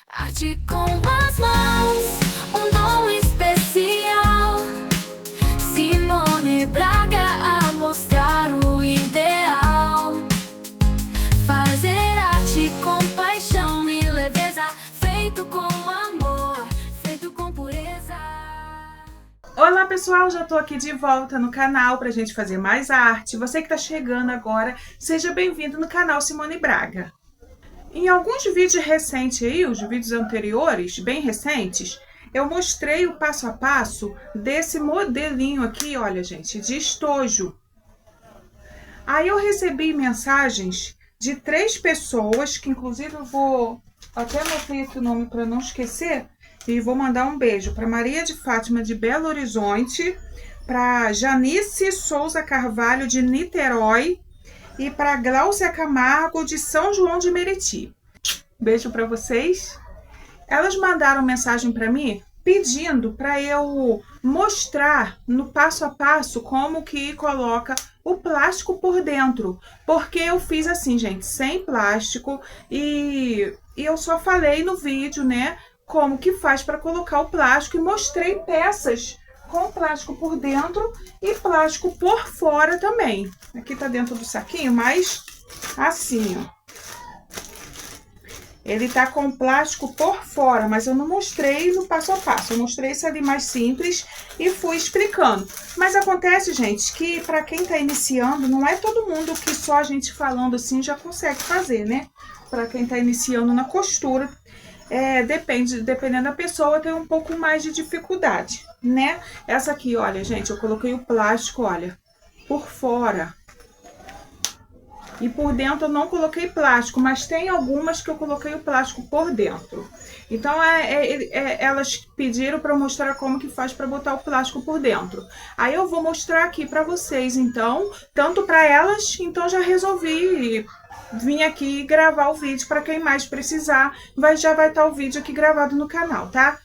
Arte com as mãos, um dom especial. Simone Braga a mostrar o ideal. Fazer arte com paixão e leveza, feito com amor, feito com pureza. Olá pessoal, já tô aqui de volta no canal pra gente fazer mais arte. Você que tá chegando agora, seja bem-vindo no canal Simone Braga. Em alguns vídeos recentes aí, os vídeos anteriores, bem recentes, eu mostrei o passo a passo desse modelinho aqui, olha gente, de estojo. Aí eu recebi mensagens de 3 pessoas, que inclusive eu vou até anotar aqui o nome para não esquecer, e vou mandar um beijo para Maria de Fátima de Belo Horizonte, para Janice Souza Carvalho de Niterói, e para Gláucia Camargo de São João de Meriti. Beijo para vocês. Elas mandaram mensagem para mim pedindo para eu mostrar no passo a passo como que coloca o plástico por dentro. Porque eu fiz assim, gente, sem plástico, e eu só falei no vídeo, né, como que faz para colocar o plástico, e mostrei peças com plástico por dentro e plástico por fora também. Aqui tá dentro do saquinho, mas assim, ó. Ele tá com plástico por fora, mas eu não mostrei no passo a passo. Eu mostrei esse ali mais simples e fui explicando. Mas acontece, gente, que para quem tá iniciando, não é todo mundo que só a gente falando assim já consegue fazer, né? Para quem tá iniciando na costura, dependendo da pessoa, tem um pouco mais de dificuldade, né? Essa aqui, olha, gente, eu coloquei o plástico, olha, por fora. E por dentro eu não coloquei plástico, mas tem algumas que eu coloquei o plástico por dentro. Então, elas pediram para eu mostrar como que faz para botar o plástico por dentro. Aí eu vou mostrar aqui para vocês, então, tanto para elas, então já resolvi vim aqui gravar o vídeo para quem mais precisar, já vai estar o vídeo aqui gravado no canal, tá?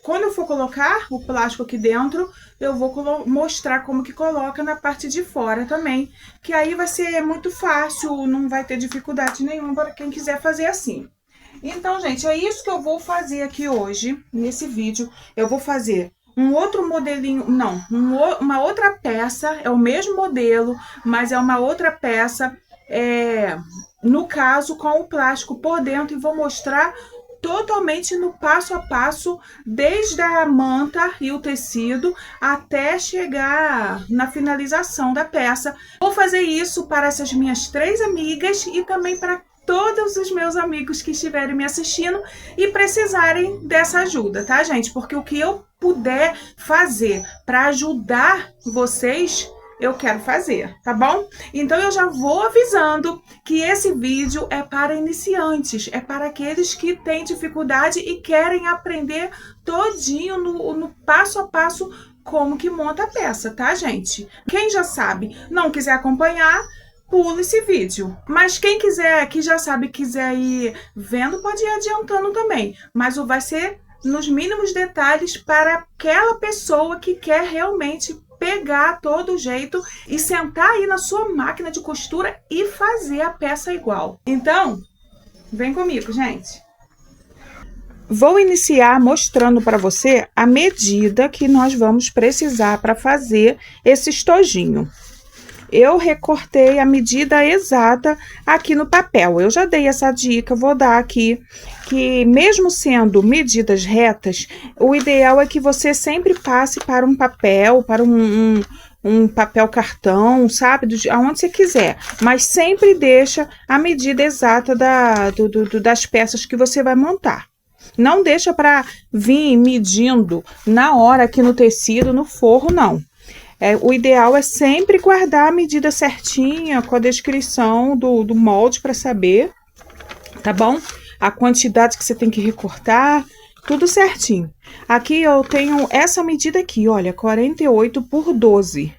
Quando eu for colocar o plástico aqui dentro, eu vou mostrar como que coloca na parte de fora também, que aí vai ser muito fácil, não vai ter dificuldade nenhuma para quem quiser fazer assim. Então, gente, é isso que eu vou fazer aqui hoje, nesse vídeo. Eu vou fazer um outro modelinho, não, uma outra peça, é o mesmo modelo, mas é uma outra peça, no caso com o plástico por dentro, e vou mostrar totalmente no passo a passo, desde a manta e o tecido até chegar na finalização da peça. Vou fazer isso para essas minhas 3 amigas e também para todos os meus amigos que estiverem me assistindo e precisarem dessa ajuda, tá, gente? Porque o que eu puder fazer para ajudar vocês, eu quero fazer, tá bom? Então eu já vou avisando que esse vídeo é para iniciantes, é para aqueles que têm dificuldade e querem aprender todinho no passo a passo como que monta a peça, tá, gente? Quem já sabe, não quiser acompanhar, pula esse vídeo. Mas quem quiser, que já sabe, quiser ir vendo, pode ir adiantando também. Mas vai ser nos mínimos detalhes para aquela pessoa que quer realmente pegar todo jeito e sentar aí na sua máquina de costura e fazer a peça igual. Então, vem comigo, gente. Vou iniciar mostrando para você a medida que nós vamos precisar para fazer esse estojinho. Eu recortei a medida exata aqui no papel. Eu já dei essa dica, vou dar aqui, que mesmo sendo medidas retas, o ideal é que você sempre passe para um papel, para um papel cartão, sabe? Aonde você quiser. Mas sempre deixa a medida exata das peças que você vai montar. Não deixa para vir medindo na hora aqui no tecido, no forro, não. O ideal é sempre guardar a medida certinha, com a descrição do molde para saber, tá bom? A quantidade que você tem que recortar, tudo certinho. Aqui eu tenho essa medida aqui, olha, 48 por 12.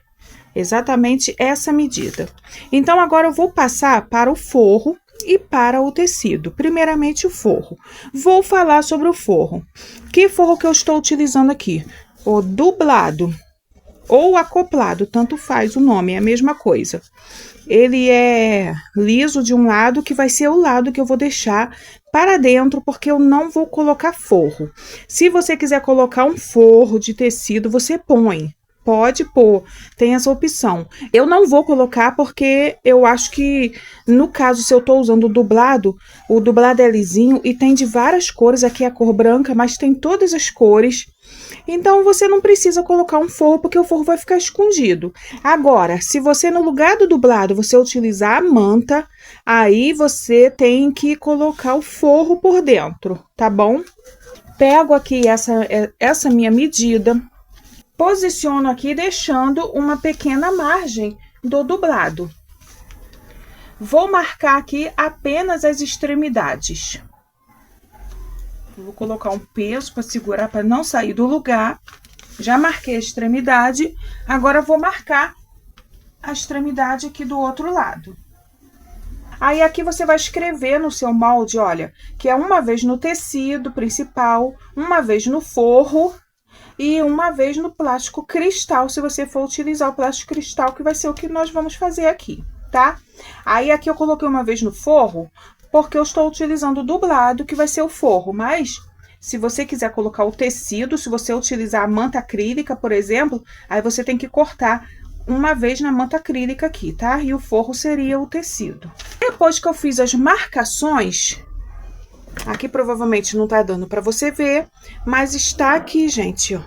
Exatamente essa medida. Então, agora eu vou passar para o forro e para o tecido. Primeiramente, o forro. Vou falar sobre o forro. Que forro que eu estou utilizando aqui? O dublado. ou acoplado, tanto faz o nome, é a mesma coisa. Ele é liso de um lado, que vai ser o lado que eu vou deixar para dentro, porque eu não vou colocar forro. Se você quiser colocar um forro de tecido, você põe. Pode pôr, tem essa opção. Eu não vou colocar porque eu acho que, no caso, se eu tô usando o dublado é lisinho e tem de várias cores. Aqui é a cor branca, mas tem todas as cores. Então, você não precisa colocar um forro, porque o forro vai ficar escondido. Agora, se você, no lugar do dublado, você utilizar a manta, aí você tem que colocar o forro por dentro, tá bom? Pego aqui essa minha medida, posiciono aqui deixando uma pequena margem do dublado. Vou marcar aqui apenas as extremidades. Vou colocar um peso para segurar, para não sair do lugar. Já marquei a extremidade, agora vou marcar a extremidade aqui do outro lado. Aí aqui você vai escrever no seu molde, olha, que é uma vez no tecido principal, uma vez no forro e uma vez no plástico cristal, se você for utilizar o plástico cristal, que vai ser o que nós vamos fazer aqui, tá? Aí aqui eu coloquei uma vez no forro, porque eu estou utilizando o dublado, que vai ser o forro, mas se você quiser colocar o tecido, se você utilizar a manta acrílica, por exemplo, aí você tem que cortar uma vez na manta acrílica aqui, tá? E o forro seria o tecido. Depois que eu fiz as marcações, aqui provavelmente não tá dando para você ver, mas está aqui, gente, ó,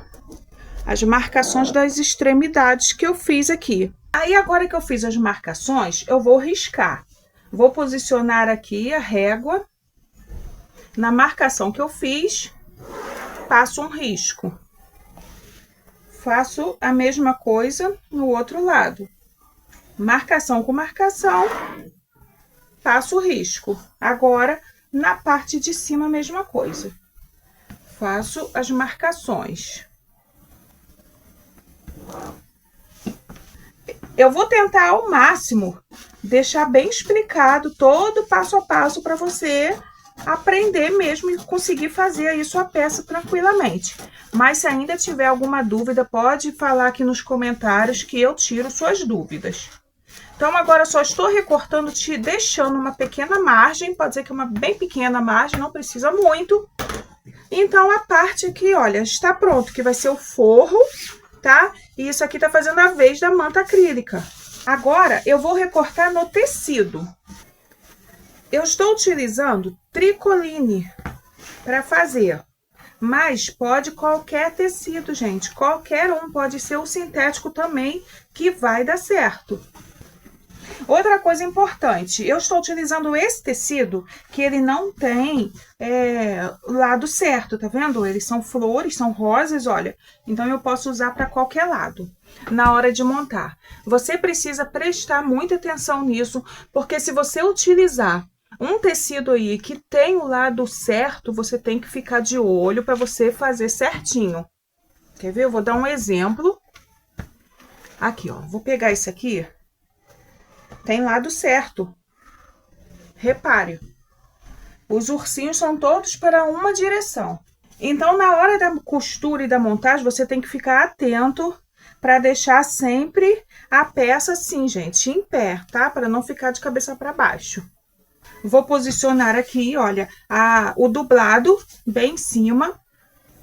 as marcações das extremidades que eu fiz aqui. Aí, agora que eu fiz as marcações, eu vou riscar. Vou posicionar aqui a régua. Na marcação que eu fiz, passo um risco. Faço a mesma coisa no outro lado. Marcação com marcação, passo o risco. Agora, na parte de cima, a mesma coisa. Faço as marcações. Eu vou tentar ao máximo deixar bem explicado todo passo a passo para você aprender mesmo e conseguir fazer aí sua peça tranquilamente. Mas se ainda tiver alguma dúvida, pode falar aqui nos comentários que eu tiro suas dúvidas. Então, agora eu só estou recortando, te deixando uma pequena margem, pode ser que uma bem pequena margem, não precisa muito. Então, a parte aqui, olha, está pronto, que vai ser o forro, tá? E isso aqui tá fazendo a vez da manta acrílica. Agora, eu vou recortar no tecido. Eu estou utilizando tricoline para fazer, mas pode qualquer tecido, gente. Qualquer um, pode ser o sintético também, que vai dar certo. Outra coisa importante, eu estou utilizando esse tecido, que ele não tem lado certo, tá vendo? Eles são flores, são rosas, olha. Então, eu posso usar para qualquer lado na hora de montar. Você precisa prestar muita atenção nisso, porque se você utilizar um tecido aí que tem o lado certo, você tem que ficar de olho para você fazer certinho. Quer ver? Eu vou dar um exemplo. Aqui, ó. Vou pegar esse aqui. Tem lado certo. Repare. Os ursinhos são todos para uma direção. Então, na hora da costura e da montagem, você tem que ficar atento para deixar sempre a peça assim, gente, em pé, tá? Para não ficar de cabeça para baixo. Vou posicionar aqui, olha, o dublado bem em cima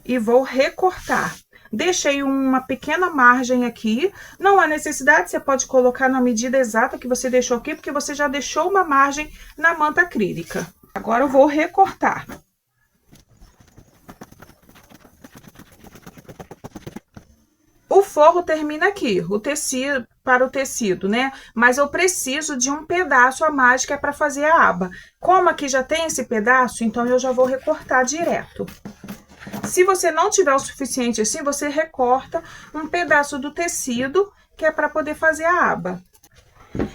e vou recortar. Deixei uma pequena margem aqui, não há necessidade, você pode colocar na medida exata que você deixou aqui, porque você já deixou uma margem na manta acrílica. Agora eu vou recortar. O forro termina aqui, o tecido, para o tecido, né? Mas eu preciso de um pedaço a mais que é para fazer a aba. Como aqui já tem esse pedaço, então eu já vou recortar direto. Se você não tiver o suficiente assim, você recorta um pedaço do tecido, que é para poder fazer a aba.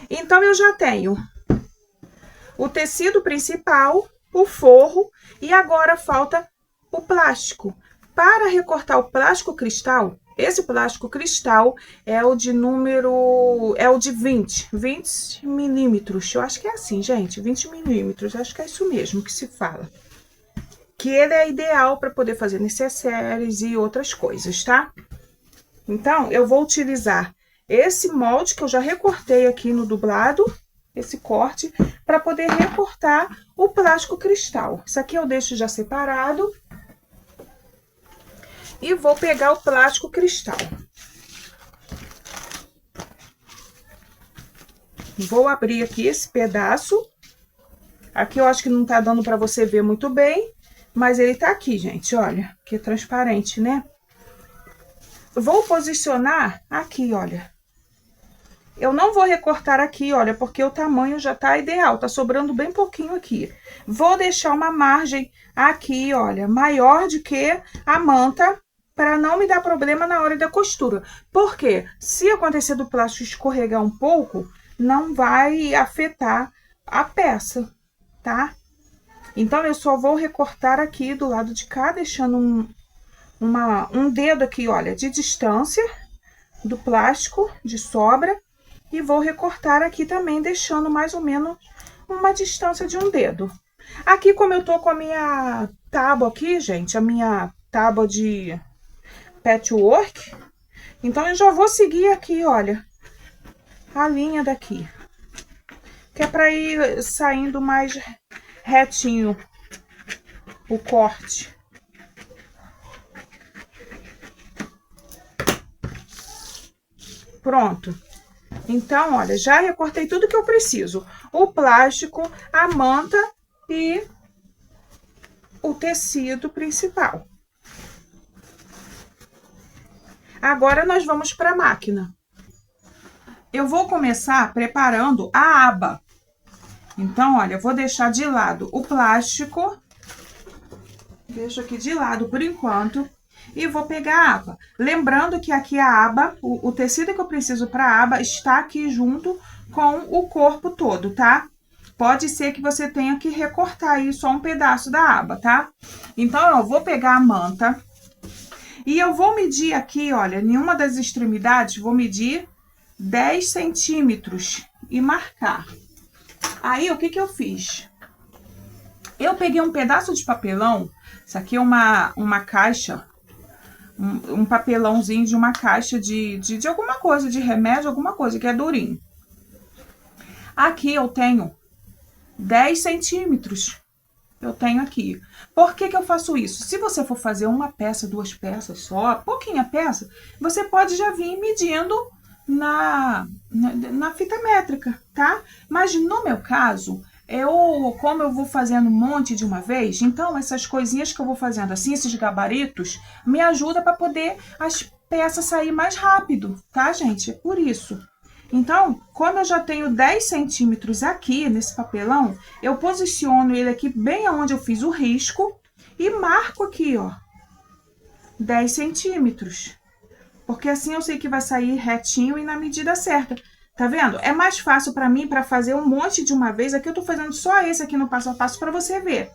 Então, eu já tenho o tecido principal, o forro, e agora falta o plástico. Para recortar o plástico cristal, esse plástico cristal é o de número... é o de 20 milímetros. Eu acho que é assim, gente, 20 milímetros. Acho que é isso mesmo que se fala. Que ele é ideal para poder fazer necessaires e outras coisas, tá? Então, eu vou utilizar esse molde que eu já recortei aqui no dublado, esse corte, para poder recortar o plástico cristal. Isso aqui eu deixo já separado. E vou pegar o plástico cristal. Vou abrir aqui esse pedaço. Aqui eu acho que não tá dando para você ver muito bem, mas ele tá aqui, gente, olha, que é transparente, né? Vou posicionar aqui, olha. Eu não vou recortar aqui, olha, porque o tamanho já tá ideal, tá sobrando bem pouquinho aqui. Vou deixar uma margem aqui, olha, maior do que a manta, para não me dar problema na hora da costura. Porque se acontecer do plástico escorregar um pouco, não vai afetar a peça, tá? Então, eu só vou recortar aqui do lado de cá, deixando um dedo aqui, olha, de distância do plástico, de sobra. E vou recortar aqui também, deixando mais ou menos uma distância de um dedo. Aqui, como eu tô com a minha tábua aqui, gente, a minha tábua de patchwork, então eu já vou seguir aqui, olha, a linha daqui. Que é para ir saindo mais retinho o corte. Pronto. Então, olha, já recortei tudo que eu preciso. O plástico, a manta e o tecido principal. Agora, nós vamos para a máquina. Eu vou começar preparando a aba. Então, olha, eu vou deixar de lado o plástico. Deixo aqui de lado por enquanto. E vou pegar a aba. Lembrando que aqui a aba, o tecido que eu preciso para a aba está aqui junto com o corpo todo, tá? Pode ser que você tenha que recortar aí só um pedaço da aba, tá? Então, eu vou pegar a manta e eu vou medir aqui, olha, em uma das extremidades, vou medir 10 centímetros e marcar. Aí, o que que eu fiz? Eu peguei um pedaço de papelão, isso aqui é uma caixa, um papelãozinho de uma caixa de alguma coisa, de remédio, alguma coisa, que é durinho. Aqui eu tenho 10 centímetros. Eu tenho aqui. Por que que eu faço isso? Se você for fazer uma peça, duas peças só, pouquinha peça, você pode já vir medindo na fita métrica, tá? Mas no meu caso, como eu vou fazendo um monte de uma vez, então essas coisinhas que eu vou fazendo assim, esses gabaritos, me ajuda para poder as peças sair mais rápido, tá, gente? É por isso. Então, como eu já tenho 10 centímetros aqui nesse papelão, eu posiciono ele aqui bem aonde eu fiz o risco e marco aqui, ó, 10 centímetros. Porque assim eu sei que vai sair retinho e na medida certa. Tá vendo? É mais fácil para mim para fazer um monte de uma vez. Aqui eu tô fazendo só esse aqui no passo a passo para você ver.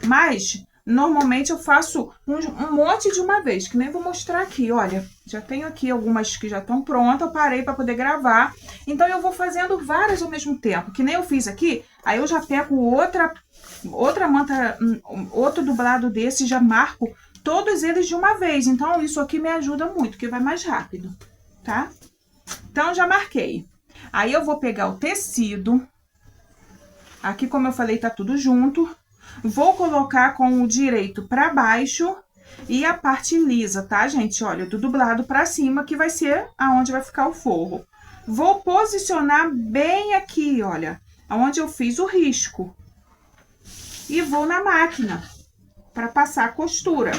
Mas, normalmente eu faço um monte de uma vez, que nem vou mostrar aqui, olha. Já tenho aqui algumas que já estão prontas, eu parei para poder gravar. Então, eu vou fazendo várias ao mesmo tempo, que nem eu fiz aqui. Aí, eu já pego outra manta, outro dublado desse, já marco todos eles de uma vez. Então, isso aqui me ajuda muito, que vai mais rápido, tá? Então, já marquei. Aí, eu vou pegar o tecido. Aqui, como eu falei, tá tudo junto. Vou colocar com o direito para baixo e a parte lisa, tá, gente? Olha, do dublado para cima, que vai ser aonde vai ficar o forro. Vou posicionar bem aqui, olha, aonde eu fiz o risco. E vou na máquina para passar a costura.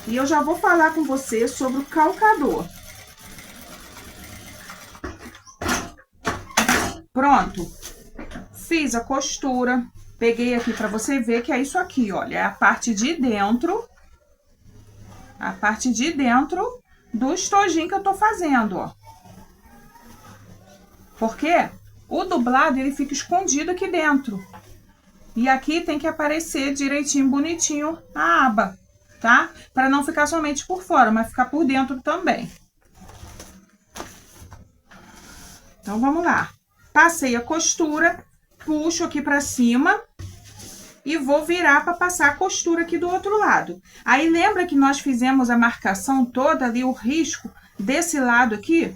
E eu já vou falar com você sobre o calcador. Pronto. Fiz a costura, peguei aqui para você ver que é isso aqui, olha, é a parte de dentro do estojinho que eu tô fazendo, ó. Porque o dublado, ele fica escondido aqui dentro. E aqui tem que aparecer direitinho, bonitinho a aba, tá? Para não ficar somente por fora, mas ficar por dentro também. Então, vamos lá. Passei a costura. Puxo aqui pra cima e vou virar para passar a costura aqui do outro lado. Aí lembra que nós fizemos a marcação toda ali, o risco desse lado aqui,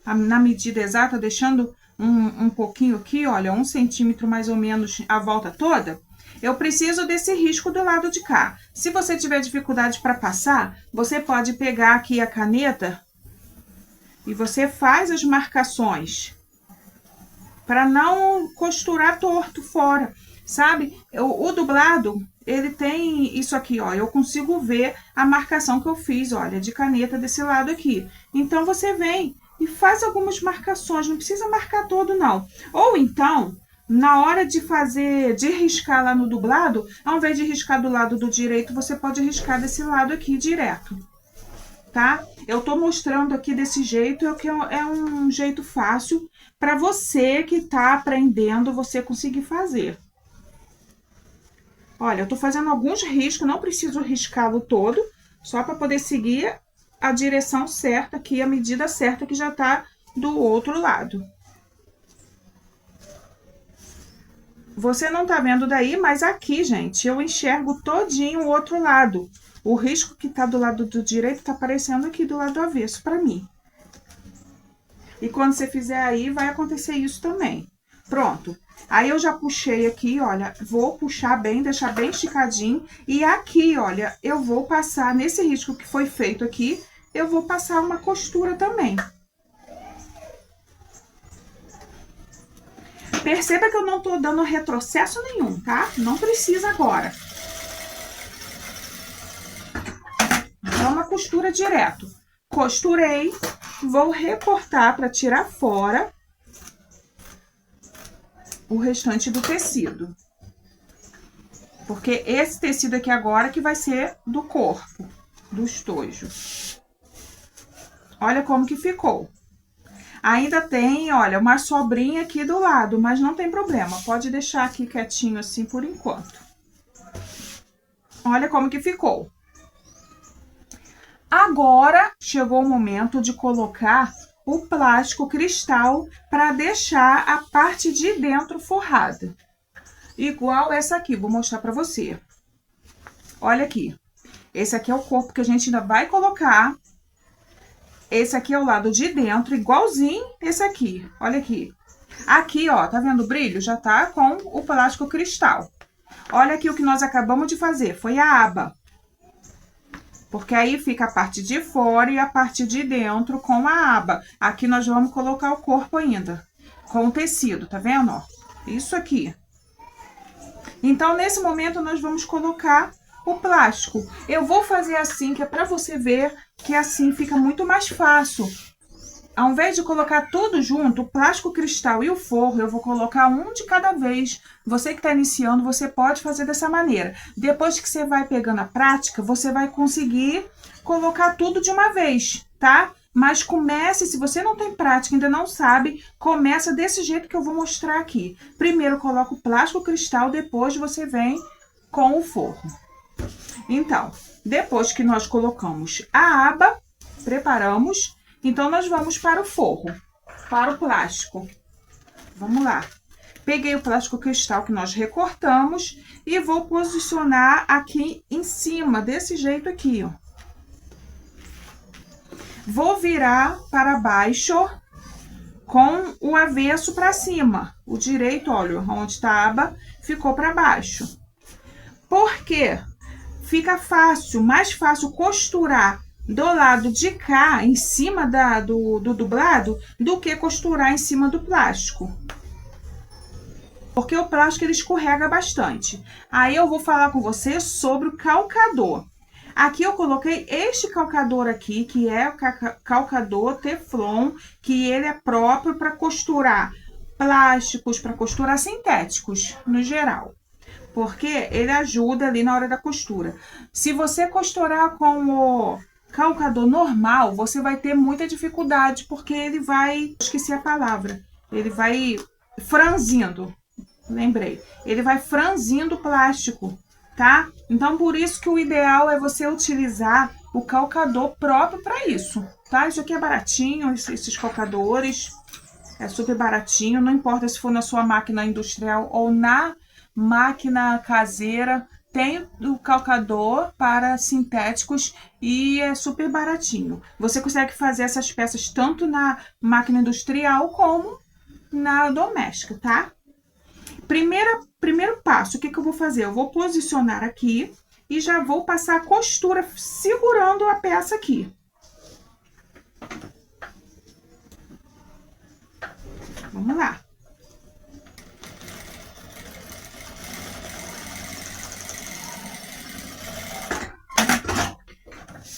na medida exata, deixando um pouquinho aqui, olha, 1 centímetro mais ou menos a volta toda? Eu preciso desse risco do lado de cá. Se você tiver dificuldade para passar, você pode pegar aqui a caneta e você faz as marcações para não costurar torto fora, sabe? O dublado, ele tem isso aqui, ó, eu consigo ver a marcação que eu fiz, olha, de caneta desse lado aqui. Então, você vem e faz algumas marcações, não precisa marcar todo, não. Ou então, na hora de riscar lá no dublado, ao invés de riscar do lado do direito, você pode riscar desse lado aqui direto, tá? Eu tô mostrando aqui desse jeito, que é um jeito fácil para você que tá aprendendo, você conseguir fazer. Olha, eu tô fazendo alguns riscos, não preciso riscá-lo todo, só para poder seguir a direção certa aqui, a medida certa que já tá do outro lado. Você não tá vendo daí, mas aqui, gente, eu enxergo todinho o outro lado. O risco que tá do lado do direito tá aparecendo aqui do lado do avesso para mim. E quando você fizer aí, vai acontecer isso também. Pronto. Aí eu já puxei aqui, olha, vou puxar bem, deixar bem esticadinho. E aqui, olha, eu vou passar, nesse risco que foi feito aqui, eu vou passar uma costura também. Perceba que eu não tô dando retrocesso nenhum, tá? Não precisa agora. É uma costura direto. Costurei, vou recortar para tirar fora o restante do tecido. Porque esse tecido aqui agora que vai ser do corpo, do estojo. Olha como que ficou. Ainda tem, olha, uma sobrinha aqui do lado, mas não tem problema. Pode deixar aqui quietinho assim por enquanto. Olha como que ficou. Agora, chegou o momento de colocar o plástico cristal para deixar a parte de dentro forrada. Igual essa aqui, vou mostrar para você. Olha aqui. Esse aqui é o corpo que a gente ainda vai colocar. Esse aqui é o lado de dentro, igualzinho esse aqui. Olha aqui. Aqui, ó, tá vendo o brilho? Já tá com o plástico cristal. Olha aqui o que nós acabamos de fazer, foi a aba. Porque aí fica a parte de fora e a parte de dentro com a aba. Aqui nós vamos colocar o corpo ainda, com o tecido, tá vendo, ó? Isso aqui. Então, nesse momento, nós vamos colocar o plástico. Eu vou fazer assim, que é pra você ver que assim fica muito mais fácil. Ao invés de colocar tudo junto, o plástico cristal e o forro, eu vou colocar um de cada vez. Você que está iniciando, você pode fazer dessa maneira. Depois que você vai pegando a prática, você vai conseguir colocar tudo de uma vez, tá? Mas comece, se você não tem prática, ainda não sabe, começa desse jeito que eu vou mostrar aqui. Primeiro coloca o plástico cristal, depois você vem com o forro. Então, depois que nós colocamos a aba, preparamos... Então, nós vamos para o forro, para o plástico. Vamos lá. Peguei o plástico cristal que nós recortamos e vou posicionar aqui em cima, desse jeito aqui, ó. Vou virar para baixo com o avesso para cima. O direito, olha, onde está a aba, ficou para baixo. Por quê? Fica fácil, mais fácil costurar do lado de cá, em cima do dublado, do que costurar em cima do plástico. Porque o plástico, ele escorrega bastante. Aí eu vou falar com você sobre o calcador. Aqui eu coloquei este calcador aqui, que é o calcador Teflon, que ele é próprio para costurar plásticos, para costurar sintéticos, no geral. Porque ele ajuda ali na hora da costura. Se você costurar com o calcador normal, você vai ter muita dificuldade, porque ele vai... Esqueci a palavra. Ele vai franzindo. Lembrei. Ele vai franzindo o plástico, tá? Então, por isso que o ideal é você utilizar o calcador próprio para isso, tá? Isso aqui é baratinho, esses calcadores. É super baratinho, não importa se for na sua máquina industrial ou na máquina caseira, tem o calcador para sintéticos e é super baratinho. Você consegue fazer essas peças tanto na máquina industrial como na doméstica, tá? Primeiro passo, o que eu vou fazer? Eu vou posicionar aqui e já vou passar a costura segurando a peça aqui. Vamos lá.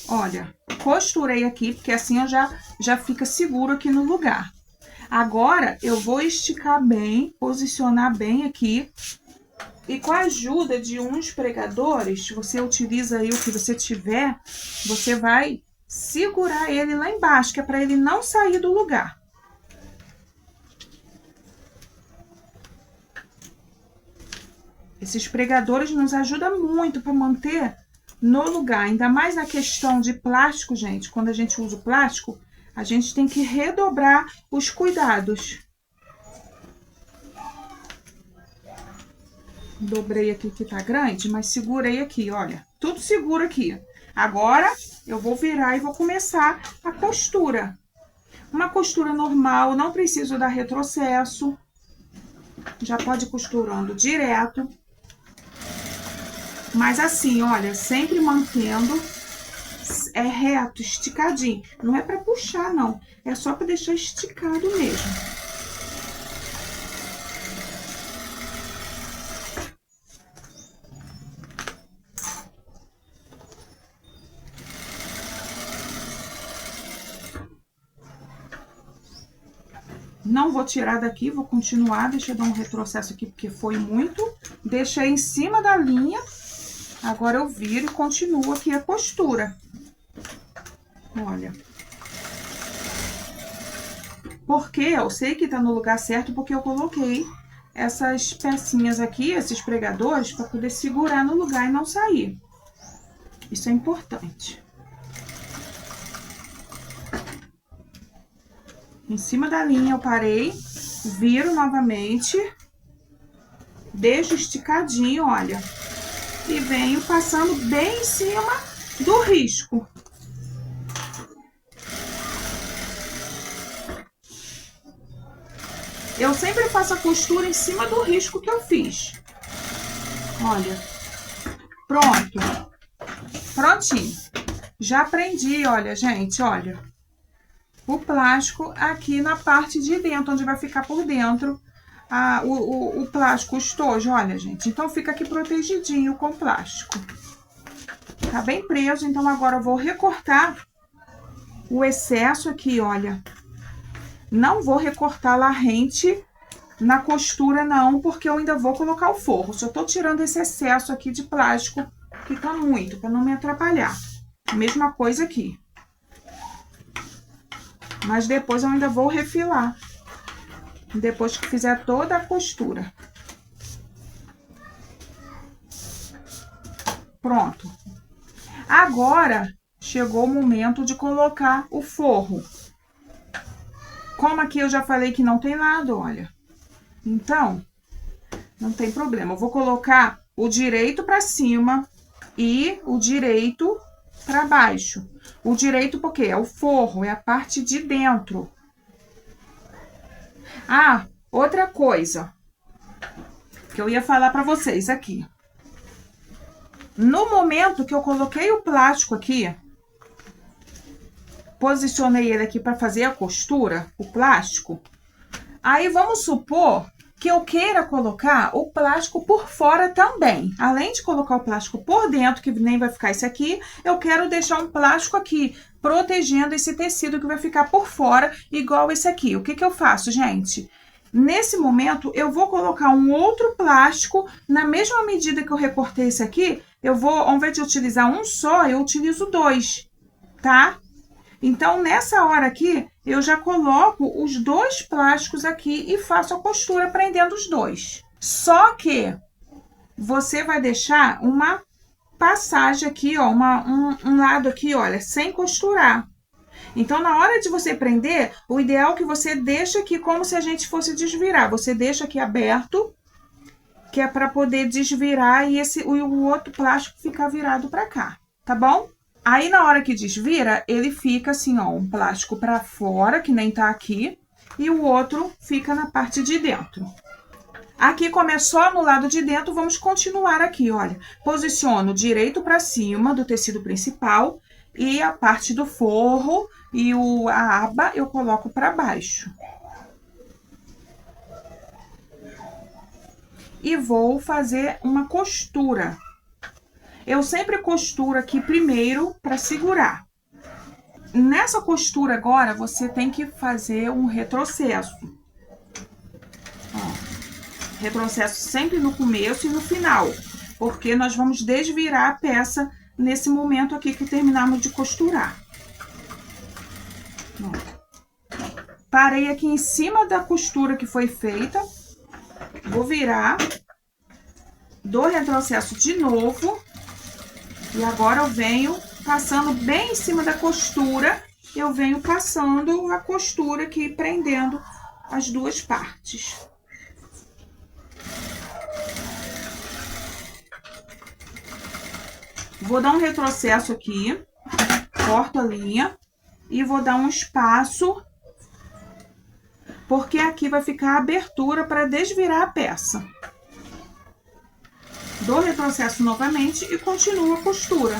Olha, costurei aqui, porque assim eu já fica seguro aqui no lugar. Agora, eu vou esticar bem, posicionar bem aqui. E com a ajuda de uns pregadores, você utiliza aí o que você tiver, você vai segurar ele lá embaixo, que é para ele não sair do lugar. Esses pregadores nos ajudam muito para manter no lugar, ainda mais na questão de plástico, gente. Quando a gente usa o plástico, a gente tem que redobrar os cuidados. Dobrei aqui que tá grande, mas segurei aqui, olha. Tudo seguro aqui. Agora, eu vou virar e vou começar a costura. Uma costura normal, não preciso dar retrocesso. Já pode ir costurando direto. Mas assim, olha, sempre mantendo reto, esticadinho. Não é pra puxar, não. É só pra deixar esticado mesmo. Não vou tirar daqui, vou continuar. Deixa eu dar um retrocesso aqui, porque foi muito. Deixei em cima da linha. Agora eu viro e continuo aqui a costura. Olha. Porque eu sei que tá no lugar certo, porque eu coloquei essas pecinhas aqui, esses pregadores, para poder segurar no lugar e não sair. Isso é importante. Em cima da linha eu parei, viro novamente, deixo esticadinho, olha, e venho passando bem em cima do risco. Eu sempre faço a costura em cima do risco que eu fiz. Olha, pronto, prontinho. Já prendi, olha, gente, olha. O plástico aqui na parte de dentro, onde vai ficar por dentro o plástico, o estojo, olha, gente. Então, fica aqui protegidinho com plástico. Tá bem preso, então agora eu vou recortar o excesso aqui, olha. Não vou recortar lá rente na costura, não, porque eu ainda vou colocar o forro. Só tô tirando esse excesso aqui de plástico, que tá muito, pra não me atrapalhar. Mesma coisa aqui. Mas depois eu ainda vou refilar. Depois que fizer toda a costura. Pronto. Agora, chegou o momento de colocar o forro. Como aqui eu já falei que não tem lado, olha. Então, não tem problema. Eu vou colocar o direito pra cima e o direito pra baixo. O direito porque é o forro, é a parte de dentro. Ah, outra coisa que eu ia falar pra vocês aqui. No momento que eu coloquei o plástico aqui, posicionei ele aqui pra fazer a costura, o plástico. Aí vamos supor que eu queira colocar o plástico por fora também. Além de colocar o plástico por dentro, que nem vai ficar esse aqui, eu quero deixar um plástico aqui, protegendo esse tecido que vai ficar por fora, igual esse aqui. O que que eu faço, gente? Nesse momento, eu vou colocar um outro plástico, na mesma medida que eu recortei esse aqui, eu vou, ao invés de utilizar um só, eu utilizo dois, tá? Então, nessa hora aqui, eu já coloco os dois plásticos aqui e faço a costura prendendo os dois. Só que você vai deixar uma passagem aqui, ó, um lado aqui, olha, sem costurar. Então, na hora de você prender, o ideal é que você deixe aqui como se a gente fosse desvirar. Você deixa aqui aberto que é para poder desvirar e o outro plástico ficar virado para cá, tá bom? Aí, na hora que desvira, ele fica assim, ó, um plástico para fora, que nem tá aqui, e o outro fica na parte de dentro. Aqui começou no lado de dentro, vamos continuar aqui, olha. Posiciono direito para cima do tecido principal e a parte do forro e a aba eu coloco para baixo. E vou fazer uma costura. Eu sempre costuro aqui primeiro para segurar. Nessa costura agora, você tem que fazer um retrocesso. Ó. Retrocesso sempre no começo e no final, porque nós vamos desvirar a peça nesse momento aqui que terminamos de costurar. Parei aqui em cima da costura que foi feita, vou virar, dou retrocesso de novo, e agora eu venho passando bem em cima da costura, eu venho passando a costura aqui, prendendo as duas partes. Vou dar um retrocesso aqui, corto a linha e vou dar um espaço, porque aqui vai ficar a abertura para desvirar a peça. Dou retrocesso novamente e continuo a costura.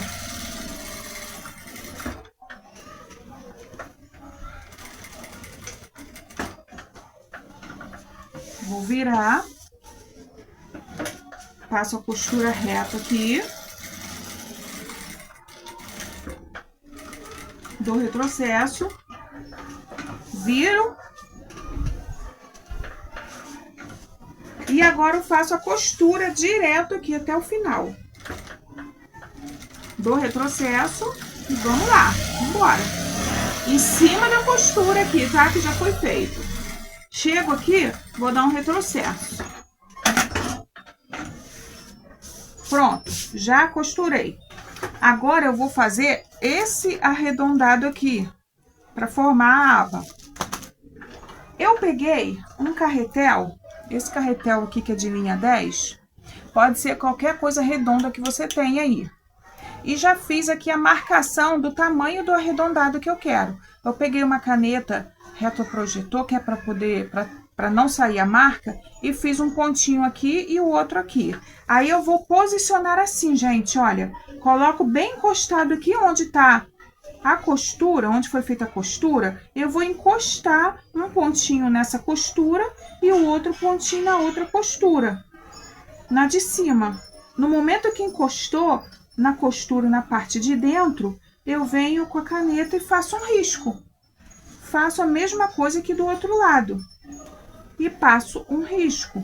Vou virar, passo a costura reta aqui. Dou retrocesso, viro e agora eu faço a costura direto aqui até o final. Dou retrocesso e vamos lá, embora. Em cima da costura aqui, tá? Que já foi feito. Chego aqui, vou dar um retrocesso. Pronto, já costurei. Agora eu vou fazer esse arredondado aqui, para formar a aba. Eu peguei um carretel, esse carretel aqui que é de linha 10, pode ser qualquer coisa redonda que você tenha aí. E já fiz aqui a marcação do tamanho do arredondado que eu quero. Eu peguei uma caneta retroprojetor, que é para poder, para não sair a marca, e fiz um pontinho aqui e o outro aqui. Aí eu vou posicionar assim, gente, olha, coloco bem encostado aqui onde tá a costura, onde foi feita a costura, eu vou encostar um pontinho nessa costura e o outro pontinho na outra costura, na de cima. No momento que encostou na costura na parte de dentro, eu venho com a caneta e faço um risco. Faço a mesma coisa aqui do outro lado. E passo um risco,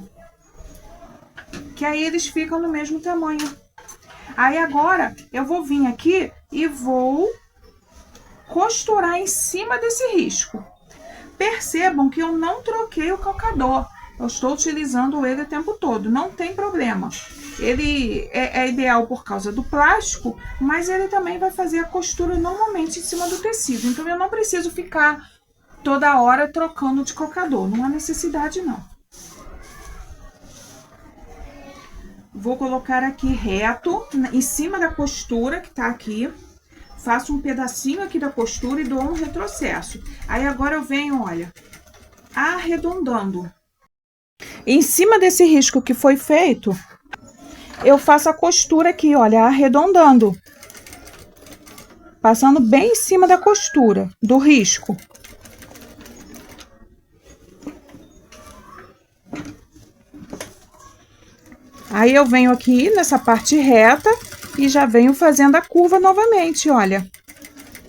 que aí eles ficam no mesmo tamanho. Aí agora eu vou vir aqui e vou costurar em cima desse risco. Percebam que eu não troquei o calcador, eu estou utilizando ele o tempo todo, não tem problema. Ele é ideal por causa do plástico, mas ele também vai fazer a costura normalmente em cima do tecido, então eu não preciso ficar toda hora trocando de calcador, não há necessidade não. Vou colocar aqui reto, em cima da costura que tá aqui, faço um pedacinho aqui da costura e dou um retrocesso. Aí agora eu venho, olha, arredondando. Em cima desse risco que foi feito, eu faço a costura aqui, olha, arredondando. Passando bem em cima da costura, do risco. Aí eu venho aqui nessa parte reta e já venho fazendo a curva novamente, olha.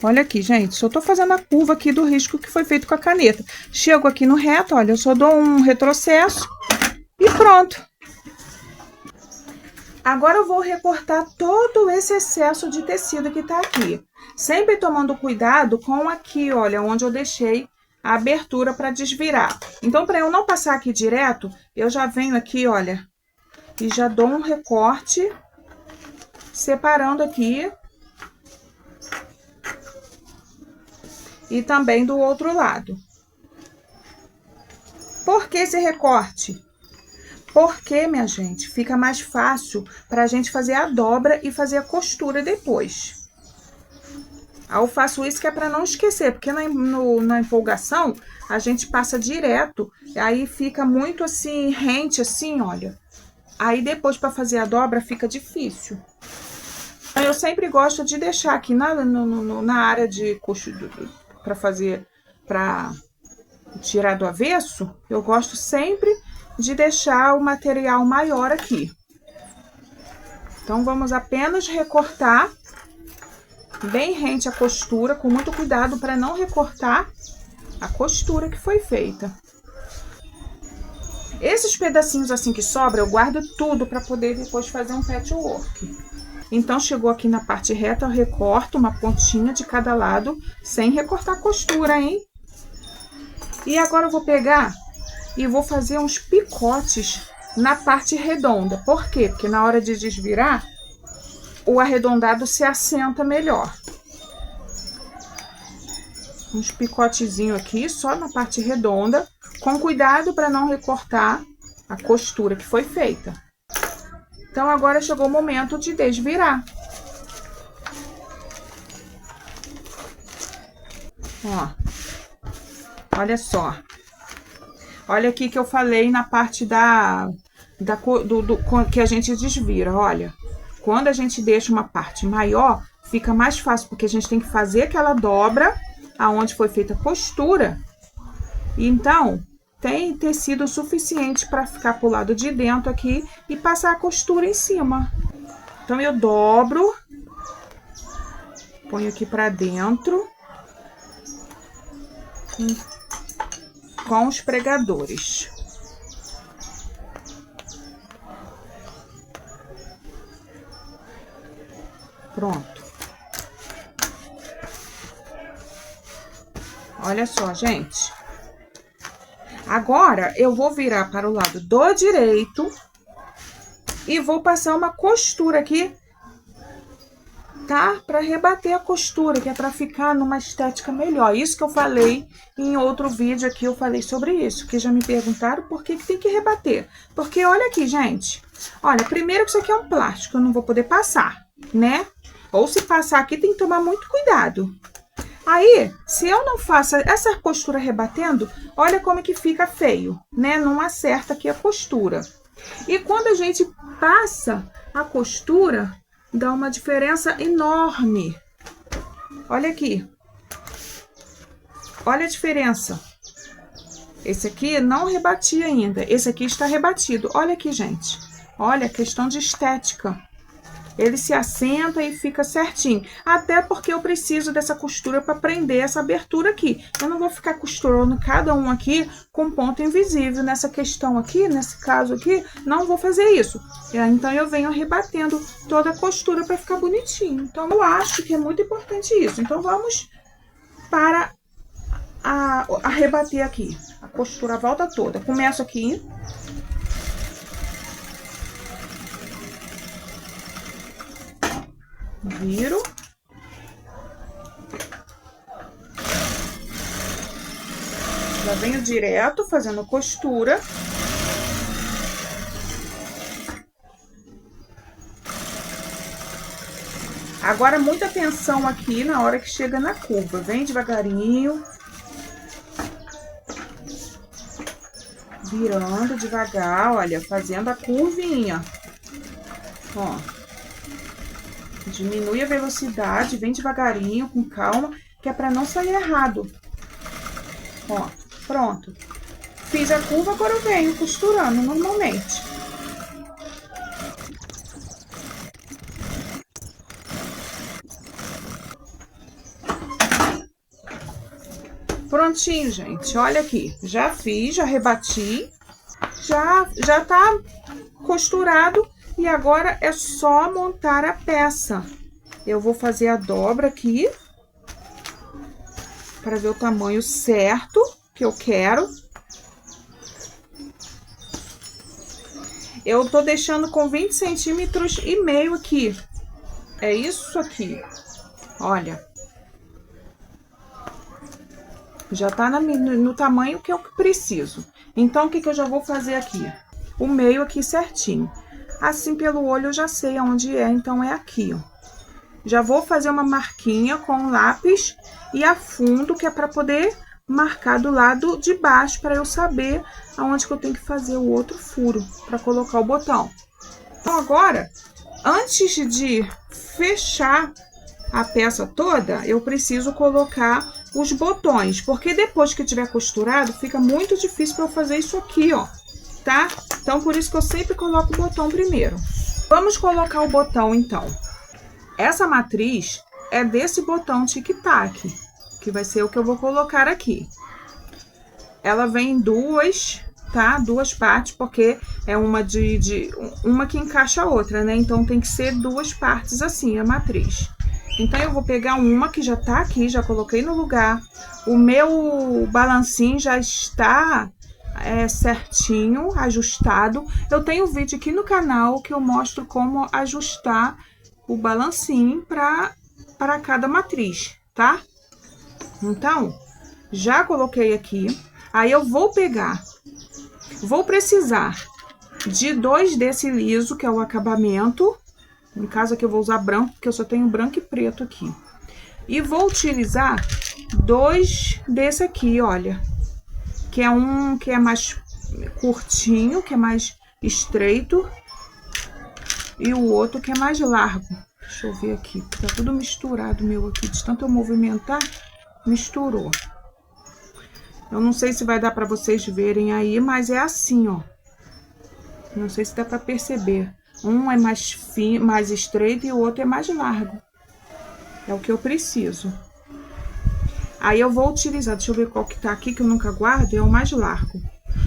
Olha aqui, gente, só tô fazendo a curva aqui do risco que foi feito com a caneta. Chego aqui no reto, olha, eu só dou um retrocesso e pronto. Agora eu vou recortar todo esse excesso de tecido que tá aqui. Sempre tomando cuidado com aqui, olha, onde eu deixei a abertura para desvirar. Então, para eu não passar aqui direto, eu já venho aqui, olha, e já dou um recorte, separando aqui. E também do outro lado. Por que esse recorte? Porque, minha gente, fica mais fácil pra gente fazer a dobra e fazer a costura depois. Eu faço isso que é pra não esquecer, porque na empolgação a gente passa direto, aí fica muito assim, rente assim, olha. Aí depois pra fazer a dobra fica difícil. Eu sempre gosto de deixar aqui na área de costura, pra fazer, pra tirar do avesso, eu gosto sempre de deixar o material maior aqui. Então, vamos apenas recortar bem rente a costura, com muito cuidado para não recortar a costura que foi feita. Esses pedacinhos assim que sobra, eu guardo tudo para poder depois fazer um patchwork. Então, chegou aqui na parte reta, eu recorto uma pontinha de cada lado, sem recortar a costura, hein? E agora eu vou pegar e vou fazer uns picotes na parte redonda. Por quê? Porque na hora de desvirar, o arredondado se assenta melhor. Uns picotezinhos aqui, só na parte redonda, com cuidado para não recortar a costura que foi feita. Então, agora chegou o momento de desvirar. Ó, olha só. Olha aqui que eu falei na parte que a gente desvira, olha. Quando a gente deixa uma parte maior, fica mais fácil, porque a gente tem que fazer aquela dobra aonde foi feita a costura. Então, tem tecido suficiente para ficar pro lado de dentro aqui e passar a costura em cima. Então, eu dobro, ponho aqui para dentro com os pregadores. Pronto. Olha só, gente. Agora, eu vou virar para o lado do direito e vou passar uma costura aqui, tá? Para rebater a costura, que é para ficar numa estética melhor. Isso que eu falei em outro vídeo aqui, eu falei sobre isso, que já me perguntaram por que tem que rebater. Porque olha aqui, gente. Olha, primeiro que isso aqui é um plástico, eu não vou poder passar, né? Ou se passar aqui, tem que tomar muito cuidado. Aí, se eu não faço essa costura rebatendo, olha como que fica feio, né? Não acerta aqui a costura. E quando a gente passa a costura, dá uma diferença enorme. Olha aqui. Olha a diferença. Esse aqui não rebati ainda. Esse aqui está rebatido. Olha aqui, gente. Olha, questão de estética. Ele se assenta e fica certinho. Até porque eu preciso dessa costura para prender essa abertura aqui. Eu não vou ficar costurando cada um aqui com ponto invisível. Nessa questão aqui, nesse caso aqui, não vou fazer isso. Então, eu venho rebatendo toda a costura para ficar bonitinho. Então, eu acho que é muito importante isso. Então, vamos para a rebater aqui. A costura a volta toda. Começo aqui. Viro. Já venho direto fazendo costura. Agora, muita atenção aqui na hora que chega na curva. Vem devagarinho. Virando devagar, olha, fazendo a curvinha. Ó. Diminui a velocidade, vem devagarinho, com calma, que é para não sair errado. Ó, pronto. Fiz a curva, agora eu venho costurando normalmente. Prontinho, gente. Olha aqui. Já fiz, já rebati. Já tá costurado. E agora é só montar a peça. Eu vou fazer a dobra aqui. Para ver o tamanho certo que eu quero. Eu tô deixando com 20 centímetros e meio aqui. É isso aqui. Olha. Já tá no tamanho que eu preciso. Então, o que eu já vou fazer aqui? o meio aqui certinho. Assim, pelo olho, eu já sei aonde é, então é aqui, ó. Já vou fazer uma marquinha com lápis e afundo, que é para poder marcar do lado de baixo, para eu saber aonde que eu tenho que fazer o outro furo, para colocar o botão. Então, agora, antes de fechar a peça toda, eu preciso colocar os botões, porque depois que tiver costurado, fica muito difícil para eu fazer isso aqui, ó, tá? Então, por isso que eu sempre coloco o botão primeiro. Vamos colocar o botão, então. Essa matriz é desse botão tic-tac, que vai ser o que eu vou colocar aqui. Ela vem em duas, tá? Duas partes, porque é uma uma que encaixa a outra, né? Então, tem que ser duas partes assim, a matriz. Então, eu vou pegar uma que já tá aqui, já coloquei no lugar. O meu balancinho já está certinho, ajustado. Eu tenho um vídeo aqui no canal que eu mostro como ajustar o balancinho para cada matriz, tá? Então, já coloquei aqui. Aí, eu vou precisar de 2 desse liso, que é o acabamento. No caso aqui eu vou usar branco, porque eu só tenho branco e preto aqui. E vou utilizar 2 desse aqui, olha. Que é um que é mais curtinho, que é mais estreito. E o outro que é mais largo. Deixa eu ver aqui, tá tudo misturado meu aqui. De tanto eu movimentar, misturou. Eu não sei se vai dar pra vocês verem aí, mas é assim, ó. Não sei se dá pra perceber. Um é mais fino, mais estreito e o outro é mais largo. É o que eu preciso. Aí eu vou utilizar, deixa eu ver qual que tá aqui, que eu nunca guardo, é o mais largo.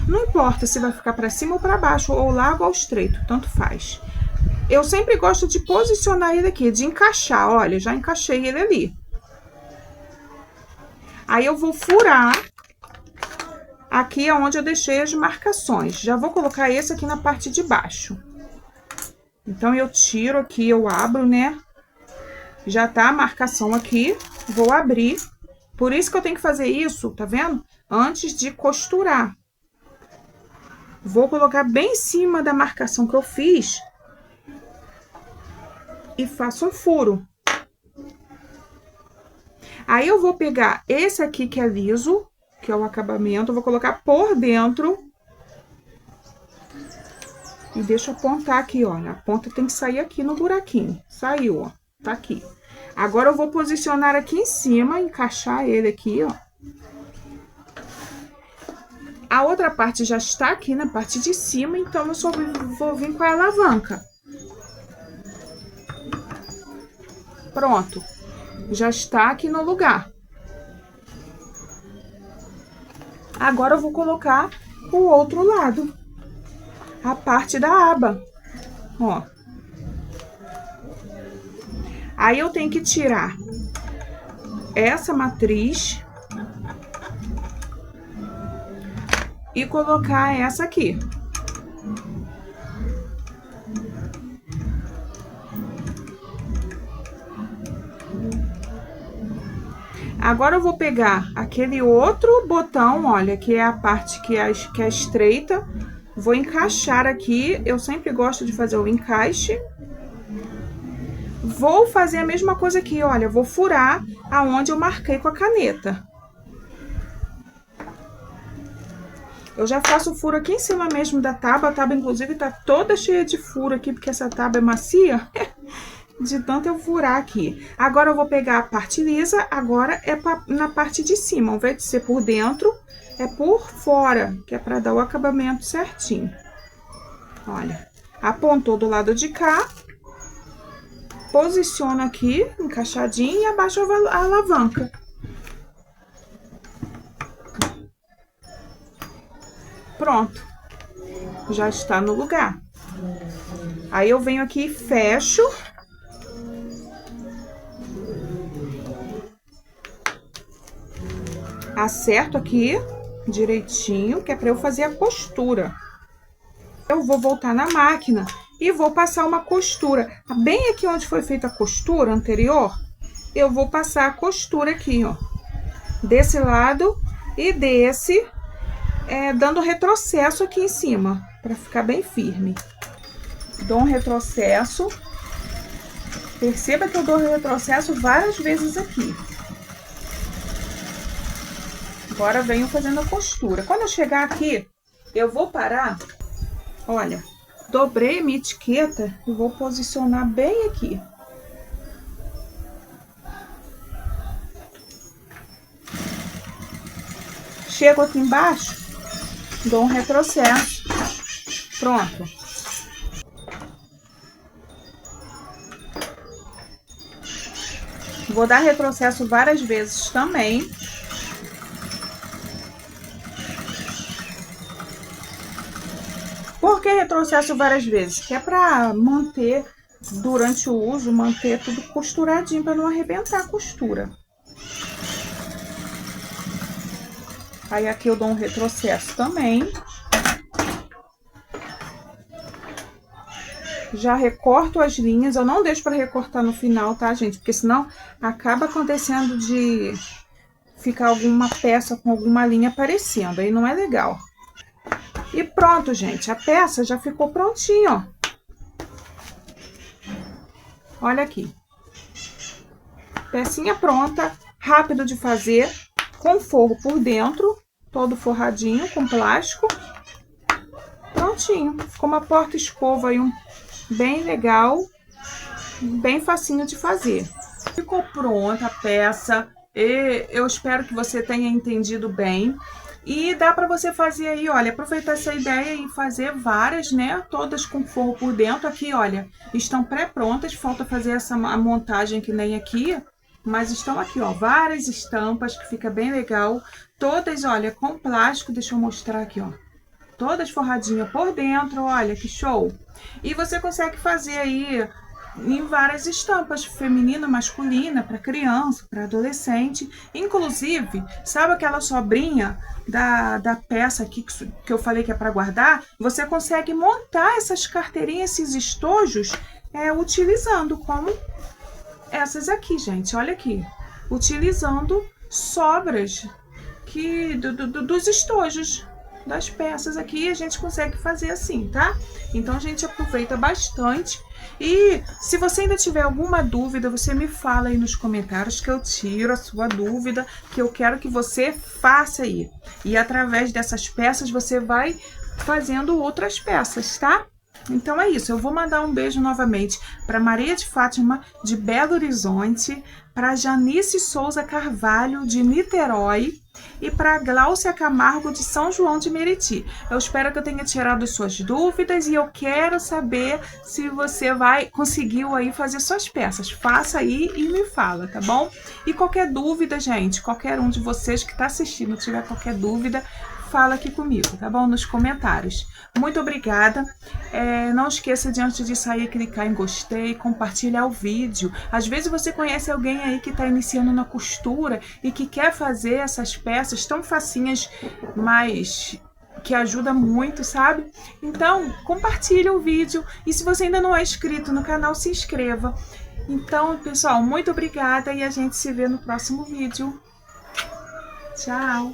Não importa se vai ficar pra cima ou pra baixo, ou largo ou estreito, tanto faz. Eu sempre gosto de posicionar ele aqui, de encaixar, olha, já encaixei ele ali. Aí eu vou furar aqui onde eu deixei as marcações. Já vou colocar esse aqui na parte de baixo. Então, eu tiro aqui, eu abro, né? Já tá a marcação aqui, vou abrir. Por isso que eu tenho que fazer isso, tá vendo? Antes de costurar. Vou colocar bem em cima da marcação que eu fiz. E faço um furo. Aí, eu vou pegar esse aqui que é liso, que é o acabamento, eu vou colocar por dentro. E deixa eu apontar aqui, olha. A ponta tem que sair aqui no buraquinho. Saiu, ó. Tá aqui. Agora, eu vou posicionar aqui em cima, encaixar ele aqui, ó. A outra parte já está aqui na parte de cima, então, eu só vou vir com a alavanca. Pronto. Já está aqui no lugar. Agora, eu vou colocar o outro lado. A parte da aba, ó. Aí, eu tenho que tirar essa matriz e colocar essa aqui. Agora, eu vou pegar aquele outro botão, olha, que é a parte que é estreita. Vou encaixar aqui, eu sempre gosto de fazer o encaixe. Vou fazer a mesma coisa aqui, olha, vou furar aonde eu marquei com a caneta. Eu já faço o furo aqui em cima mesmo da tábua, a tábua inclusive tá toda cheia de furo aqui, porque essa tábua é macia, de tanto eu furar aqui. Agora eu vou pegar a parte lisa, agora é na parte de cima, ao invés de ser por dentro, é por fora, que é para dar o acabamento certinho. Olha, apontou do lado de cá, posiciono aqui, encaixadinho, e abaixo a alavanca. Pronto, já está no lugar. Aí, eu venho aqui e fecho. Acerto aqui direitinho, que é para eu fazer a costura. Eu vou voltar na máquina e vou passar uma costura. Bem aqui onde foi feita a costura anterior, eu vou passar a costura aqui, ó. Desse lado e desse, dando retrocesso aqui em cima. para ficar bem firme. Dou um retrocesso. Perceba que eu dou retrocesso várias vezes aqui. Agora venho fazendo a costura. Quando eu chegar aqui, eu vou parar. Olha, dobrei minha etiqueta e vou posicionar bem aqui. Chego aqui embaixo, dou um retrocesso. Pronto. Vou dar retrocesso várias vezes também. Por que retrocesso várias vezes? Que é para manter, durante o uso, manter tudo costuradinho, para não arrebentar a costura. Aí aqui eu dou um retrocesso também. Já recorto as linhas, eu não deixo para recortar no final, tá, gente? Porque senão acaba acontecendo de ficar alguma peça com alguma linha aparecendo, aí não é legal. E pronto, gente, a peça já ficou prontinha, ó. Olha aqui. Pecinha pronta, rápido de fazer, com forro por dentro, todo forradinho com plástico. Prontinho. Ficou uma porta-escova aí, bem legal, bem facinho de fazer. Ficou pronta a peça, e eu espero que você tenha entendido bem. E dá para você fazer aí, olha, aproveitar essa ideia e fazer várias, né? Todas com forro por dentro. Aqui, olha, estão pré-prontas, falta fazer a montagem que nem aqui, mas estão aqui, ó, várias estampas que fica bem legal. Todas, olha, com plástico, deixa eu mostrar aqui, ó. Todas forradinhas por dentro, olha que show! E você consegue fazer aí em várias estampas, feminina, masculina, para criança, para adolescente. Inclusive, sabe aquela sobrinha da peça aqui que eu falei que é para guardar? Você consegue montar essas carteirinhas, esses estojos, utilizando como essas aqui, gente. Olha aqui, utilizando sobras dos estojos das peças aqui, a gente consegue fazer assim, tá? Então a gente aproveita bastante. E se você ainda tiver alguma dúvida, você me fala aí nos comentários que eu tiro a sua dúvida, que eu quero que você faça aí. E através dessas peças você vai fazendo outras peças, tá? Então é isso, eu vou mandar um beijo novamente para Maria de Fátima de Belo Horizonte, para Janice Souza Carvalho de Niterói e para Gláucia Camargo de São João de Meriti. Eu espero que eu tenha tirado suas dúvidas e eu quero saber se você conseguiu aí fazer suas peças. Faça aí e me fala, tá bom? E qualquer dúvida, gente, qualquer um de vocês que está assistindo tiver qualquer dúvida, fala aqui comigo, tá bom? Nos comentários. Muito obrigada. Não esqueça de, antes de sair, clicar em gostei, compartilhar o vídeo. Às vezes você conhece alguém aí que está iniciando na costura e que quer fazer essas peças tão facinhas, mas que ajuda muito, sabe? Então, compartilha o vídeo. E se você ainda não é inscrito no canal, se inscreva. Então, pessoal, muito obrigada e a gente se vê no próximo vídeo. Tchau!